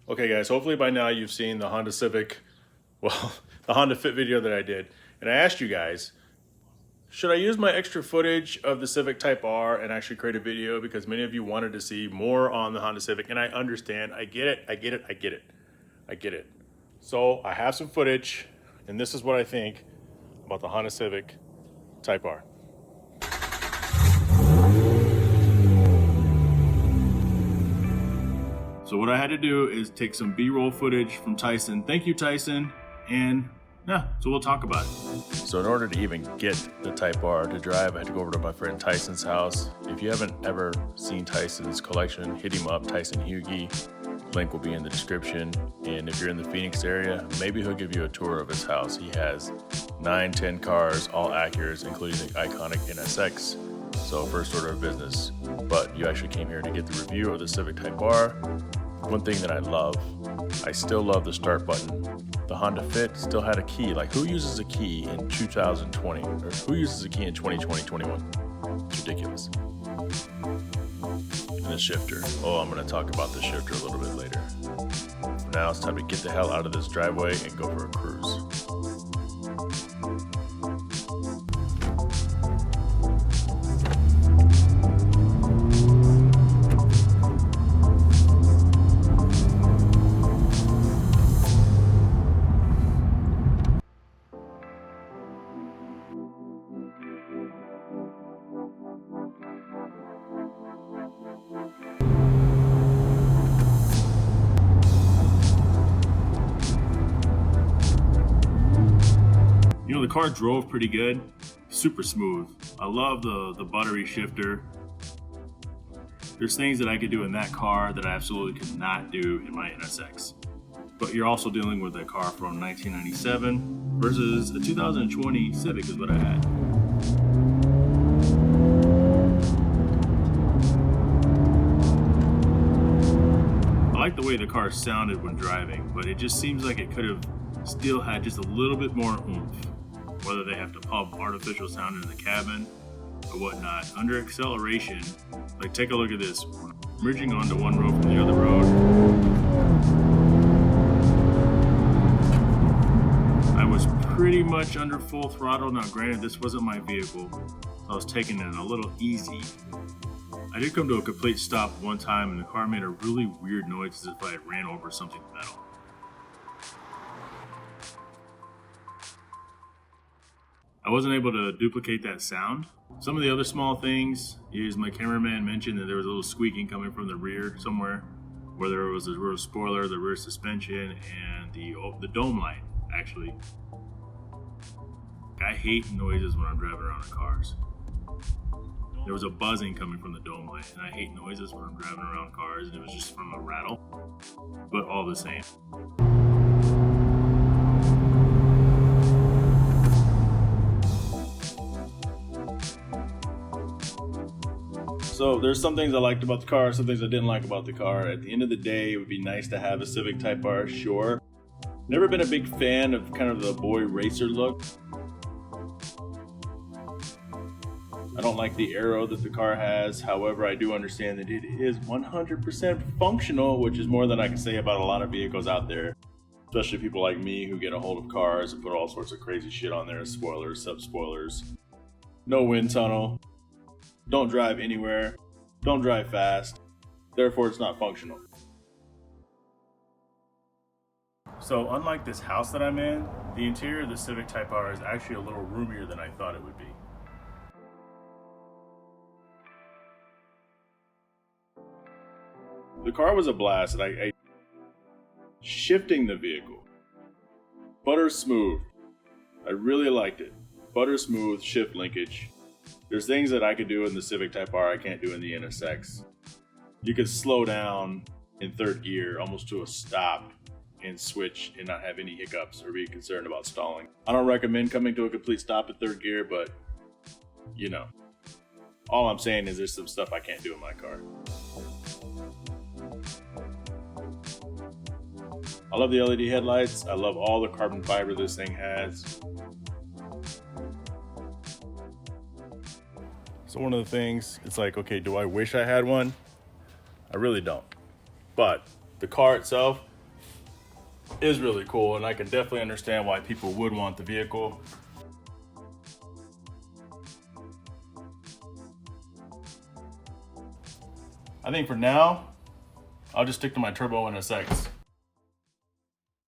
Okay guys, hopefully by now you've seen the Honda Civic, well, the Honda Fit video that I did. And I asked you guys, should I use my extra footage of the Civic Type R and actually create a video? Because many of you wanted to see more on the Honda Civic, and I understand, I get it. So I have some footage, and this is what I think about the Honda Civic Type R. So what I had to do is take some B-roll footage from Tyson. Thank you, Tyson. And yeah, so we'll talk about it. So in order to even get the Type R to drive, I had to go over to my friend Tyson's house. If you haven't ever seen Tyson's collection, hit him up, Tyson Hugie. Link will be in the description. And if you're in the Phoenix area, maybe he'll give you a tour of his house. He has 9-10 cars, all Acuras, including the iconic NSX. So first order of business. But you actually came here to get the review of the Civic Type R. One thing that I still love the start button. The Honda Fit still had a key. Like, who uses a key in 2020? Or who uses a key in 2020, 21? It's ridiculous. And the shifter. Oh, I'm going to talk about the shifter a little bit later. For now, it's time to get the hell out of this driveway and go for a cruise. You know, the car drove pretty good, super smooth. I love the buttery shifter. There's things that I could do in that car that I absolutely could not do in my NSX. But you're also dealing with a car from 1997 versus a 2020 Civic is what I had. I like the way the car sounded when driving, but it just seems like it could have still had just a little bit more oomph. Whether they have to pump artificial sound in the cabin or whatnot. Under acceleration, like take a look at this. Merging onto one road from the other road. I was pretty much under full throttle. Now granted, this wasn't my vehicle, so I was taking it a little easy. I did come to a complete stop one time and the car made a really weird noise as if I had ran over something metal. I wasn't able to duplicate that sound. Some of the other small things is my cameraman mentioned that there was a little squeaking coming from the rear somewhere, where there was a rear spoiler, the rear suspension, and the dome light, actually. I hate noises when I'm driving around in cars. There was a buzzing coming from the dome light, and I hate noises when I'm driving around cars, and it was just from a rattle, but all the same. So there's some things I liked about the car, some things I didn't like about the car. At the end of the day, it would be nice to have a Civic Type R, sure. Never been a big fan of kind of the boy racer look. I don't like the aero that the car has. However, I do understand that it is 100% functional, which is more than I can say about a lot of vehicles out there. Especially people like me who get a hold of cars and put all sorts of crazy shit on there, spoilers, sub-spoilers. No wind tunnel. Don't drive anywhere, don't drive fast, therefore it's not functional. So unlike this house that I'm in, the interior of the Civic Type R is actually a little roomier than I thought it would be. The car was a blast, and shifting the vehicle, butter smooth, I really liked it. Butter smooth shift linkage. There's things that I could do in the Civic Type R I can't do in the NSX. You could slow down in third gear almost to a stop and switch and not have any hiccups or be concerned about stalling. I don't recommend coming to a complete stop at third gear, but you know, all I'm saying is there's some stuff I can't do in my car. I love the LED headlights. I love all the carbon fiber this thing has. So one of the things, it's like, okay, do I wish I had one? I really don't. But the car itself, is really cool, and I can definitely understand why people would want the vehicle. I think for now, I'll just stick to my turbo NSX.